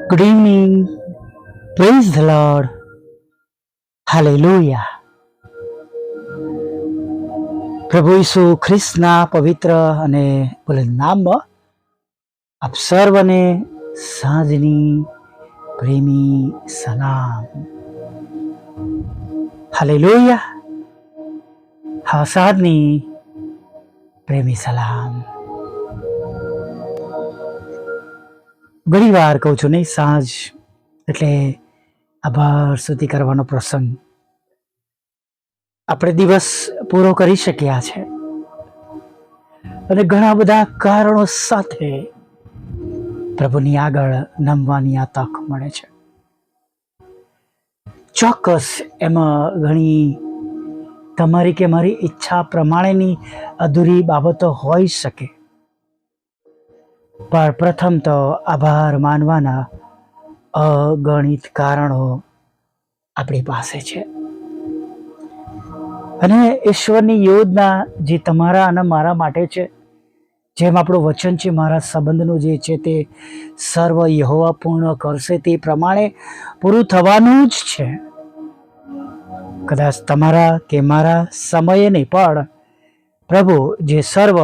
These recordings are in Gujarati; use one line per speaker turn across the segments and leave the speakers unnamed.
Good evening. Praise the Lord. Hallelujah. પ્રભુ ઈસુ ખ્રિસ્તના પવિત્ર અને બુલંદ નામમાં આપ સર્વને સાંજની પ્રેમી સલામ. હાલેલુયા. હા, સાંજની પ્રેમી સલામ. ઘણી વાર કહું છું નહીં, સાંજ એટલે આભાર સ્તુતિ કરવાનો પ્રસંગ. આપણે દિવસ પૂરો કરી શક્યા છે અને ઘણા બધા કારણો સાથે પ્રભુની આગળ નમવાની આ તક મળે છે. ચોક્કસ એમાં ઘણી તમારી કે મારી ઈચ્છા પ્રમાણેની અધૂરી બાબતો હોઈ શકે, પણ પ્રથમ તો આભાર માનવાના અગણિત કારણો આપણી પાસે છે. અને ઈશ્વરની યોજના જે તમારા અને મારા માટે છે, જેમ આપણું વચન છે, મારા સંબંધનું જે છે તે સર્વ યહોવા પૂર્ણ કરશે, તે પ્રમાણે પૂરું થવાનું જ છે. કદાચ તમારા કે મારા સમયે નહીં, પણ પ્રભુ જે સર્વ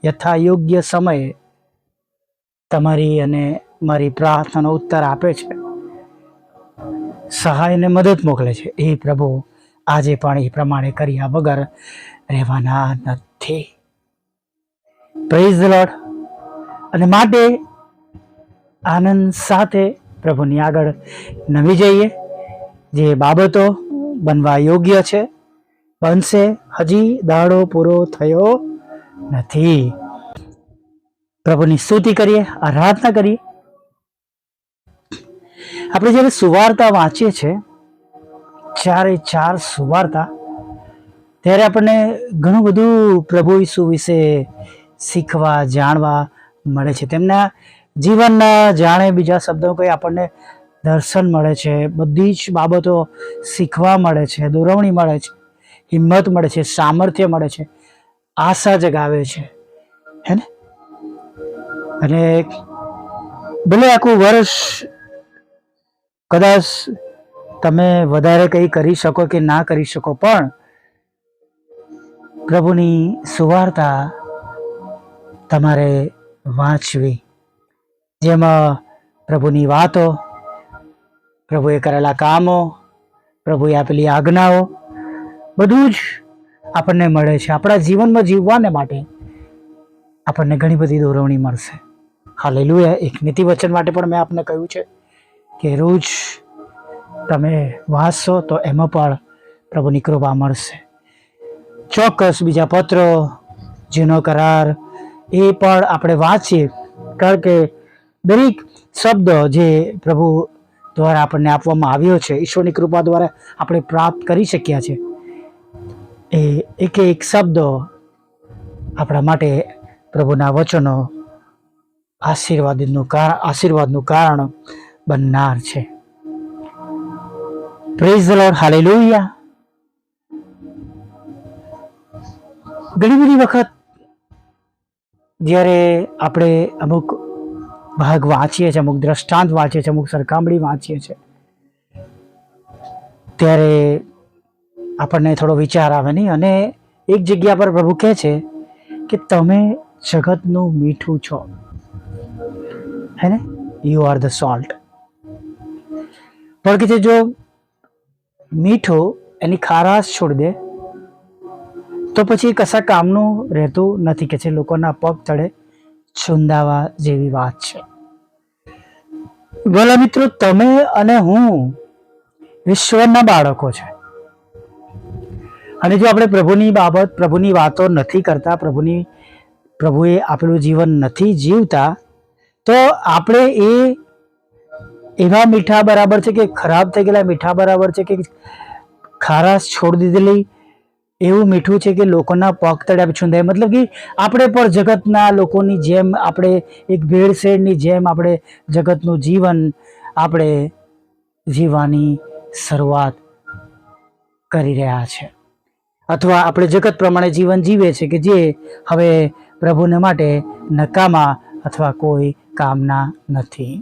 યથાયોગ્ય સમયે તમારી અને મારી પ્રાર્થનાનો ઉત્તર આપે છે, સહાયને મદદ મોકલે છે, એ પ્રભુ આજે પણ એ પ્રમાણે કર્યા વગર રહેવાના નથી. Praise the lord. અને માટે આનંદ સાથે પ્રભુની આગળ નમી જઈએ. જે બાબતો બનવા યોગ્ય છે બનશે, હજી દાડો પૂરો થયો નથી. પ્રભુની સ્તુતિ કરીએ, આરાધના કરીએ. આપણે જ્યારે સુવાર્તા વાંચીએ છીએ, 4 સુવાર્તા, ત્યારે આપણને ઘણું બધું પ્રભુ ઈસુ વિશે શીખવા જાણવા મળે છે. તેમના જીવનના જાણે બીજા શબ્દો કોઈ આપણને દર્શન મળે છે. બધી જ બાબતો શીખવા મળે છે, દોરવણી મળે છે, હિંમત મળે છે, સામર્થ્ય મળે છે, આશા જગાવે છે, હે ને. અને ભલે આખું વર્ષ કદાચ તમે વધારે કંઈ કરી શકો કે ના કરી શકો, પણ પ્રભુની સુવાર્તા તમારે વાંચવી, જેમાં પ્રભુની વાતો, પ્રભુએ કરેલા કામો, પ્રભુએ આપેલી આજ્ઞાઓ, બધું જ આપણને મળે છે. આપણા જીવનમાં જીવવાને માટે આપણને ઘણી બધી દોરવણી મળશે. હાલેલુયા. એક નીતિ વચન માટે પણ મેં આપને કહ્યું છે કે રોજ તમે વાંચશો તો એમાં પણ પ્રભુની કૃપા મળશે. ચોક્કસ બીજા પત્રો, જૂનો કરાર, એ પણ આપણે વાંચીએ, કારણ કે દરેક શબ્દ જે પ્રભુ દ્વારા આપણને આપવામાં આવ્યો છે, ઈશ્વરની કૃપા દ્વારા આપણે પ્રાપ્ત કરી શક્યા છે, એ એક એક શબ્દો આપણા માટે પ્રભુના વચનો આશીર્વાદનું કારણ બનનાર છે. Praise the lord. હાલેલુયા. ઘણી બધી વખત જ્યારે આપણે અમુક ભાગ વાંચીએ છીએ, અમુક દ્રષ્ટાંત વાંચીએ છીએ, અમુક સરખામણી વાંચીએ છીએ, ત્યારે આપણને થોડો વિચાર આવે નહીં. અને એક જગ્યા પર પ્રભુ કહે છે કે તમે જગતનું મીઠું છો, હે ને. You are the salt. પણ કે જો મીઠું એની ખારાશ છોડી દે તો પછી કશા કામનું રહેતું નથી, કે છે લોકોના પગ તળે છુંદાવા જેવી વાત છે. ભલા મિત્રો, તમે અને હું ઈશ્વરના બાળકો છે, અને જો આપણે પ્રભુની વાતો નથી કરતા, પ્રભુએ આપેલું જીવન નથી જીવતા, તો આપણે એવા મીઠા બરાબર છે કે ખરાબ થઈ ગયેલા મીઠા બરાબર છે, કે ખારાશ છોડી દીધેલી એવું મીઠું છે કે લોકોના પગ તળે છૂંદાય. મતલબ કે આપણે પણ જગતના લોકોની જેમ, આપણે એક ભેળસેળની જેમ આપણે જગતનું જીવન આપણે જીવવાની શરૂઆત કરી રહ્યા છે, અથવા આપણે જગત પ્રમાણે જીવન જીવે છે, કે જે હવે પ્રભુને માટે નકામા અથવા કોઈ કામના નથી.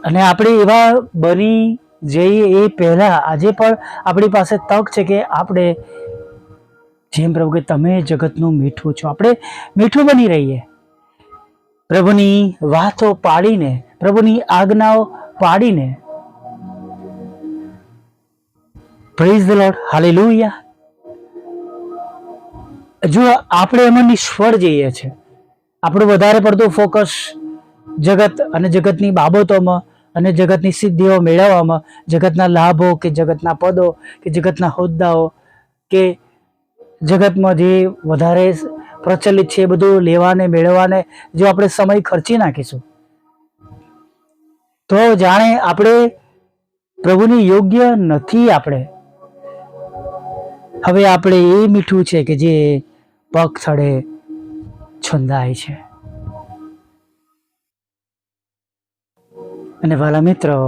અને આપણે એવા બની જઈએ એ પહેલા આજે પણ આપણી પાસે તક છે કે આપણે જેમ પ્રભુ કે તમે જગતનું મીઠું છો, આપણે મીઠું બની રહીએ, પ્રભુની વાતો પાડીને, પ્રભુની આજ્ઞાઓ પાડીને. Praise the lord, hallelujah. જો આપણે એમાં નિષ્ફળ જઈએ છે, આપણું વધારે પડતું ફોકસ જગત અને જગતની બાબતોમાં અને જગતની સિદ્ધિઓ મેળવવામાં, જગતના લાભો કે જગતના પદો કે જગતના હોદ્દાઓ કે જગતમાં જે વધારે પ્રચલિત છે એ બધું લેવાને મેળવવાને જો આપણે સમય ખર્ચી નાખીશું તો જાણે આપણે પ્રભુની યોગ્ય નથી. હવે આપણે એ મીઠું છે કે જે પગ થડે છંદાય છે. અને વાલા મિત્રો,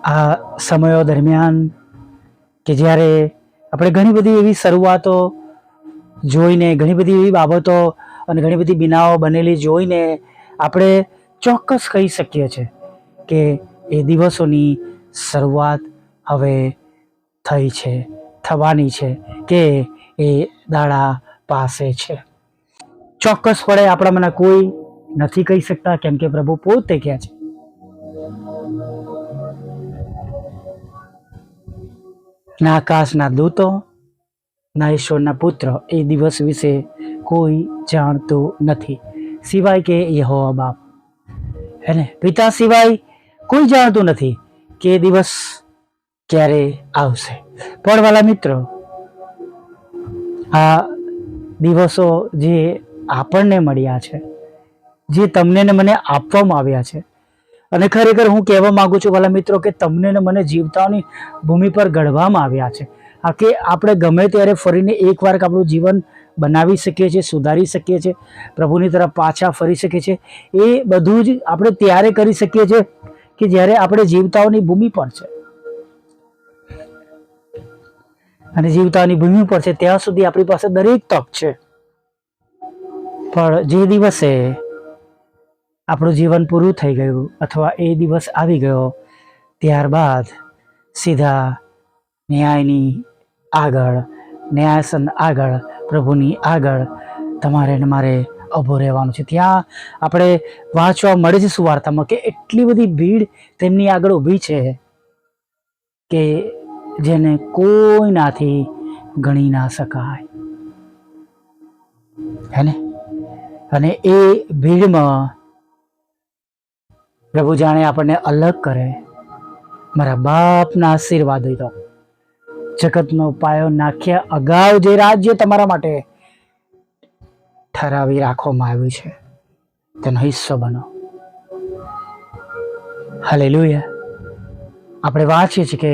આ સમયો દરમિયાન કે જ્યારે આપણે ઘણી બધી એવી શરૂઆતો જોઈને, ઘણી બધી એવી બાબતો અને ઘણી બધી બીનાઓ બનેલી જોઈને આપણે ચોક્કસ કહી શકીએ છીએ કે એ દિવસોની શરૂઆત હવે થઈ છે, થવાની છે, કે એ દાડા પાસે છે. ચોક્કસપણે આપણામાંના કોઈ નથી કહી શકતા, કેમ કે પ્રભુ પોતે કહે છે. ના આકાશના દૂતો, ના ઈશ્વરના પુત્ર એ દિવસ વિશે કોઈ જાણતું નથી, સિવાય કે યહોવા બાપ, હે ને, પિતા સિવાય કોઈ જાણતું નથી કે એ દિવસ ક્યારે આવશે. પણ વાલા મિત્રો, આ દિવસો જે આપણને મળ્યા છે, જે તમને ને મને આપવામાં આવ્યા છે, અને ખરેખર હું કહેવા માંગુ છું વાલા મિત્રો કે તમને ને મને જીવતાની ભૂમિ પર ઘડવામાં આવ્યા છે. આ કે આપણે ગમે ત્યારે ફરીને એકવાર આપણું જીવન બનાવી શકીએ છીએ, સુધારી શકીએ છીએ, પ્રભુની તરફ પાછા ફરી શકીએ છીએ. એ બધું જ આપણે ત્યારે કરી શકીએ છીએ કે જ્યારે આપણે જીવતાઓની ભૂમિ પર છે. અને જીવતાની ભૂમિ પર છે ત્યાં સુધી આપણી પાસે દરેક તક છે. પણ જે દિવસે આપણું જીવન પૂરું થઈ ગયું અથવા એ દિવસ આવી ગયો, ત્યારબાદ સીધા ન્યાયની આગળ, ન્યાયાસન આગળ, પ્રભુની આગળ તમારે ને મારે ઊભું રહેવાનું છે. ત્યાં આપણે વાંચવા મળે છે સુવાર્તામાં કે એટલી બધી ભીડ તેમની આગળ ઊભી છે કે જેને કોઈનાથી ગણી ના શકાય, હે ને. અને એ ભીડમાં પ્રભુ જાણે આપણને અલગ કરે. મારા બાપના આશીર્વાદ તો જગતનો પાયો નાખ્યા અગાઉ જે રાજ્ય તમારા માટે ઠરાવી રાખવામાં આવ્યું છે તેનો હિસ્સો બનો. હાલેલુયા. આપણે વાંચીએ છીએ કે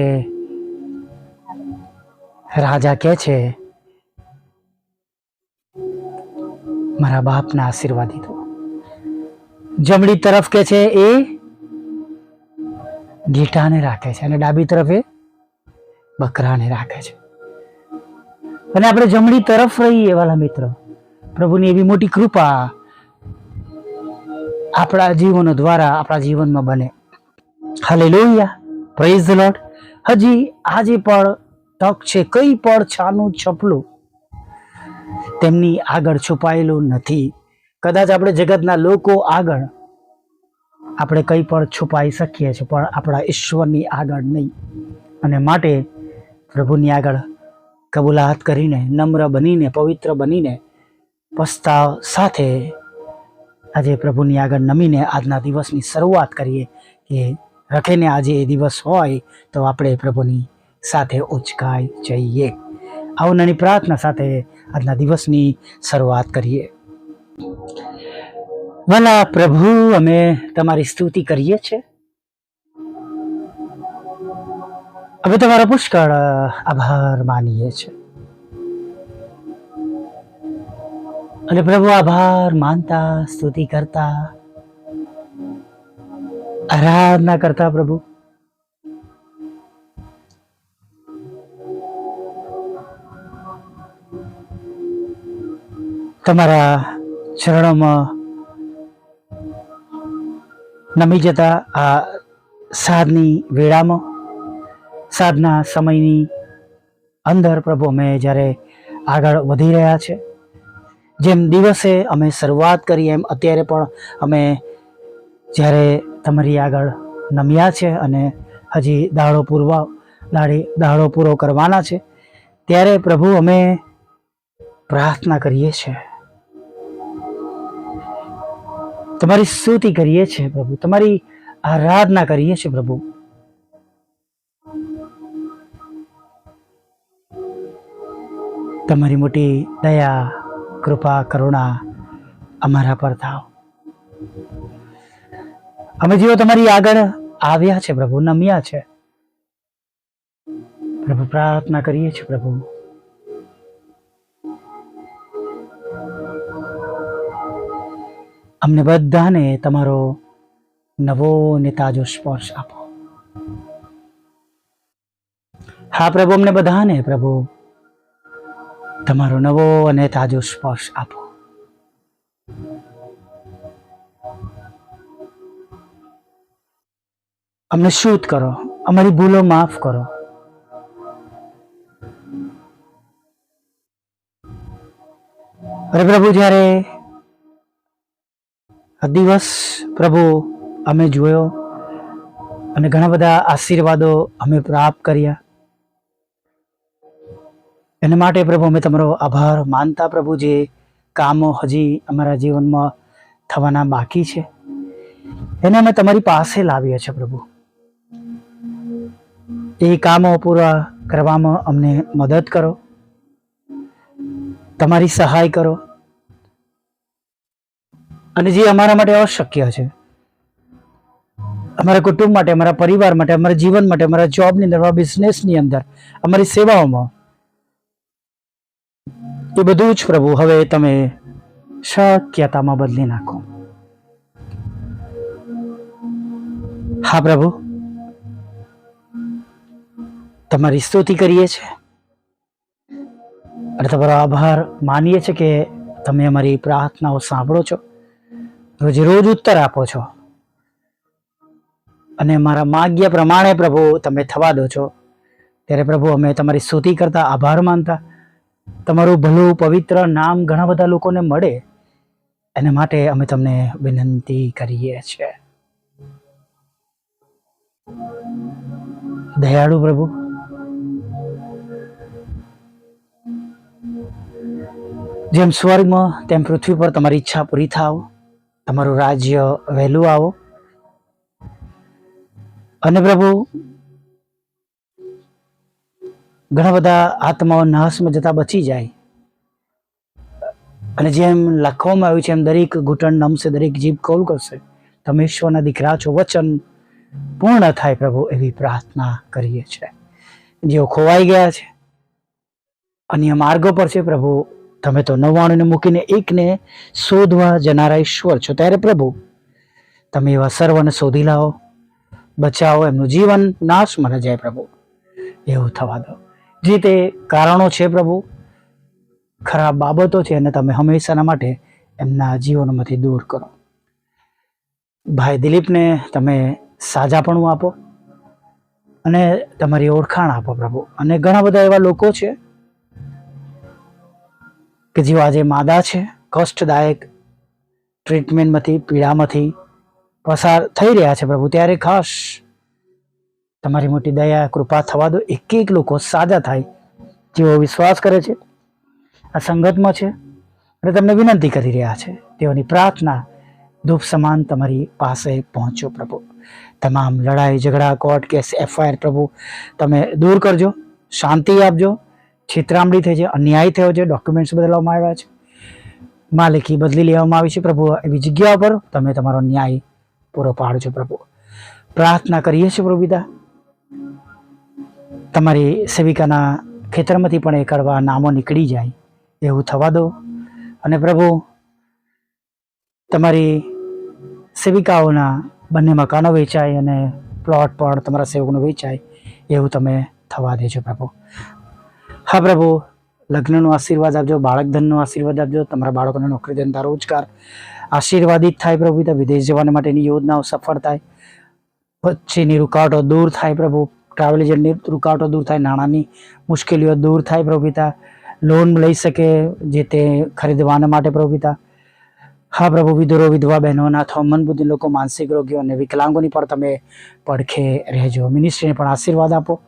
રાજા કહે છે, મારા બાપના આશીર્વાદી તો જમણી તરફ કે છે એ ગીટાને રાખે છે અને ડાબી તરફ એ બકરાને રાખે છે. અને આપણે જમણી તરફ રહીએ વાલા મિત્રો, પ્રભુની એવી મોટી કૃપા આપણા જીવનો દ્વારા આપણા જીવનમાં બને. Hallelujah, praise the lord. હજી આજે પણ તક છે. કઈ પણ છાનું છપલું તેમની આગળ છુપાયેલું નથી. કદાચ આપણે જગતના લોકો આગળ આપણે કંઈ પણ છુપાઈ શકીએ છીએ, પણ આપણા ઈશ્વરની આગળ નહીં. અને માટે પ્રભુની આગળ કબૂલાત કરીને, નમ્ર બનીને, પવિત્ર બનીને, પસ્તાવ સાથે આજે પ્રભુની આગળ નમીને આજના દિવસની શરૂઆત કરીએ કે રખેને આજે એ દિવસ હોય તો આપણે પ્રભુની સાથે ઉચકાઈ જઈએ. આવો નાની પ્રાર્થના સાથે આજના દિવસની શરૂઆત કરીએ. વાલા પ્રભુ, અમે તમારી સ્તુતિ કરીએ છીએ. અમે તમારો પુષ્કળ આભાર માનીએ છીએ. અને પ્રભુ, આભાર માનતા, સ્તુતિ કરતા, આરાધના કરતા પ્રભુ તમારા ચરણોમાં નમી જતા આ સાધની વેળામાં, સાધના સમયની અંદર પ્રભુ અમે જ્યારે આગળ વધી રહ્યા છે, જેમ દિવસે અમે શરૂઆત કરી એમ અત્યારે પણ અમે જ્યારે તમારી આગળ નમ્યા છે અને હજી દાડો પૂરો કરવાના છે, ત્યારે પ્રભુ અમે પ્રાર્થના કરીએ છીએ, તમારી સ્તુતિ કરીએ છીએ પ્રભુ, તમારી આરાધના કરીએ છીએ પ્રભુ. તમારી મોટી દયા, કૃપા, કરુણા અમારા પર થાવ. અમે જેઓ તમારી આગળ આવ્યા છે પ્રભુ, નમ્યા છે પ્રભુ, પ્રાર્થના કરીએ છીએ પ્રભુ, અમને બધાને તમારો નવો અને તાજો સ્પર્શ આપો. હા પ્રભુ, અમને બધાને પ્રભુ તમારો નવો અને તાજો સ્પર્શ આપો. અમને શુદ્ધ કરો, અમારી ભૂલો માફ કરો. અરે પ્રભુ, જ્યારે આ દિવસ પ્રભુ અમે જોયો અને ઘણા બધા આશીર્વાદો અમે પ્રાપ્ત કર્યા, એના માટે પ્રભુ અમે તમારો આભાર માનતા પ્રભુ, જે કામો હજી અમારા જીવનમાં થવાના બાકી છે એને અમે તમારી પાસે લાવીએ છીએ પ્રભુ. એ કામો પૂરા કરવામાં અમને મદદ કરો, તમારી સહાય કરો, અને જે અમારા માટે અશક્ય છે, અમારા કુટુંબ માટે, અમારા પરિવાર માટે, અમારા જીવન માટે, અમારા જોબની અંદર, અમારા બિઝનેસની અંદર, અમારી સેવાઓમાં, એ બધું જ પ્રભુ હવે તમે શક્યતામાં બદલી નાખો. હા પ્રભુ, તમારી સ્તુતિ કરીએ છીએ અને તમારો આભાર માનીએ છીએ કે તમે અમારી પ્રાર્થનાઓ સાંભળો છો, રોજે રોજ ઉત્તર આપો છો અને અમારા માગ્ય પ્રમાણે પ્રભુ તમે થવા દો છો. ત્યારે પ્રભુ અમે તમારી સ્તુતિ કરતા, આભાર માનતા, તમારું ભલું પવિત્ર નામ ઘણા બધા લોકોને મળે એના માટે અમે તમને વિનંતી કરીએ છીએ. દયાળુ પ્રભુ, જેમ સ્વર્ગમાં તેમ પૃથ્વી પર તમારી ઈચ્છા પૂરી થાવ, તમારું રાજ્ય વહેલું આવો, અને પ્રભુ ઘણા બધા આત્માઓ નાશમાં જતા બચી જાય, અને જેમ લખવામાં આવ્યું છે એમ દરેક ઘૂંટણ નમશે, દરેક જીભ કૌલ કરશે તમે ઈશ્વરના દીકરા છો, વચન પૂર્ણ થાય પ્રભુ, એવી પ્રાર્થના કરીએ છીએ. જેઓ ખોવાઈ ગયા છે, અન્ય માર્ગો પર છે પ્રભુ, તમે તો 99 ને મૂકીને એકને શોધવા જનારા ઈશ્વર છો, ત્યારે પ્રભુ તમે એવા સર્વને શોધી લાવો, બચાવો, એમનું જીવન નાશમાં ન જાય પ્રભુ, એવું થવા દો. જે તે કારણો છે પ્રભુ, ખરાબ બાબતો છે, અને તમે હંમેશાના માટે એમના જીવનમાંથી દૂર કરો. ભાઈ દિલીપને તમે સાજાપણું આપો અને તમારી ઓળખાણ આપો પ્રભુ. અને ઘણા બધા એવા લોકો છે કે જેઓ આજે માદા છે, કષ્ટદાયક ટ્રીટમેન્ટમાંથી, પીડામાંથી પસાર થઈ રહ્યા છે પ્રભુ, ત્યારે ખાસ તમારી મોટી દયા, કૃપા થવા દો. એક એક લોકો સાજા થાય, જેઓ વિશ્વાસ કરે છે, આ સંગતમાં છે અને તમને વિનંતી કરી રહ્યા છે, તેઓની પ્રાર્થના ધૂપ સમાન તમારી પાસે પહોંચો પ્રભુ. તમામ લડાઈ ઝઘડા, કોર્ટ કેસ, FIR પ્રભુ તમે દૂર કરજો, શાંતિ આપજો. છેતરામણી થઈ છે, અન્યાય થયો છે, ડોક્યુમેન્ટ્સ બદલવામાં આવ્યા છે, માલિકી બદલી લેવામાં આવી છે પ્રભુ, એવી જગ્યા પર તમે તમારો ન્યાય પૂરો પાડજો પ્રભુ. પ્રાર્થના કરીએ છીએ પ્રભુ પિતા, તમારી સેવિકાના ખેતરમાંથી પણ એ કડવા નામો નીકળી જાય એવું થવા દો. અને પ્રભુ તમારી સેવિકાઓના બંને મકાનો વેચાય અને પ્લોટ પણ તમારા સેવકનો વેચાય એવું તમે થવા દેજો પ્રભુ. હા પ્રભુ, લગ્નનો આશીર્વાદ આપજો, બાળક ધનનો આશીર્વાદ આપજો, તમારા બાળકોને નોકરી ધંધા રોજગાર આશીર્વાદિત થાય પ્રભુ પિતા. વિદેશ જવાના માટેની યોજનાઓ સફળ થાય, વચ્ચેની રૂકાવટો દૂર થાય પ્રભુ, ટ્રાવેલ એજન્ટની રૂકાવટો દૂર થાય, નાણાંની મુશ્કેલીઓ દૂર થાય પ્રભુ પિતા, લોન લઈ શકે જે તે ખરીદવાના માટે પ્રભુ પિતા. હા પ્રભુ, વિધુરો વિધવા બહેનોના અથવા મનબુદ્ધિ લોકો, માનસિક રોગીઓ અને વિકલાંગોની પણ તમે પડખે રહેજો. મિનિસ્ટ્રીને પણ આશીર્વાદ આપો.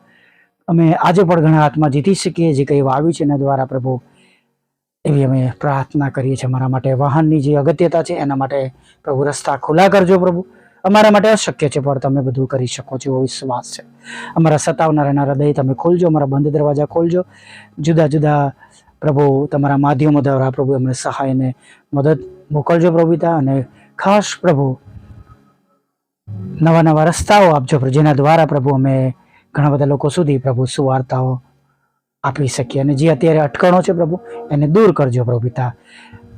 અમે આજે પણ ઘણા હાથમાં જીતી શકીએ જે કંઈ વાવ્યું છે એના દ્વારા પ્રભુ, એવી અમે પ્રાર્થના કરીએ છીએ. અમારા માટે વાહનની જે અગત્યતા છે એના માટે પ્રભુ રસ્તા ખુલ્લા કરજો પ્રભુ. અમારા માટે અશક્ય છે પણ તમે બધું કરી શકો છો એવો વિશ્વાસ છે. અમારા સતાવનારા હૃદય તમે ખોલજો, અમારા બંધ દરવાજા ખોલજો. જુદા જુદા પ્રભુ તમારા માધ્યમો દ્વારા પ્રભુ અમને સહાય અને મદદ મોકલજો પ્રભુ પિતા. અને ખાસ પ્રભુ નવા નવા રસ્તાઓ આપજો પ્રભુ, જેના દ્વારા પ્રભુ અમે ઘણા બધા લોકો સુધી પ્રભુ સુવાર્તાઓ આપી શકીએ. અને જે અત્યારે અટકણો છે પ્રભુ એને દૂર કરજો પ્રભુ પિતા.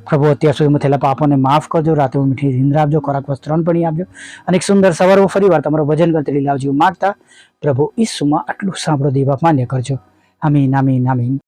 પ્રભુ અત્યાર સુધીમાં થયેલા પાપોને માફ કરજો, રાતે મીઠી નિંદ્રા આપજો, ખોરાક વસ્ત્રણ પણ આપજો, અને એક સુંદર સવારો ફરી વાર તમારો ભજન કરતી લીલાવજી માગતા પ્રભુ ઈસુમાં આટલું સાંભળો દેવ માન્ય કરજો. આમીન આમીન આમીન.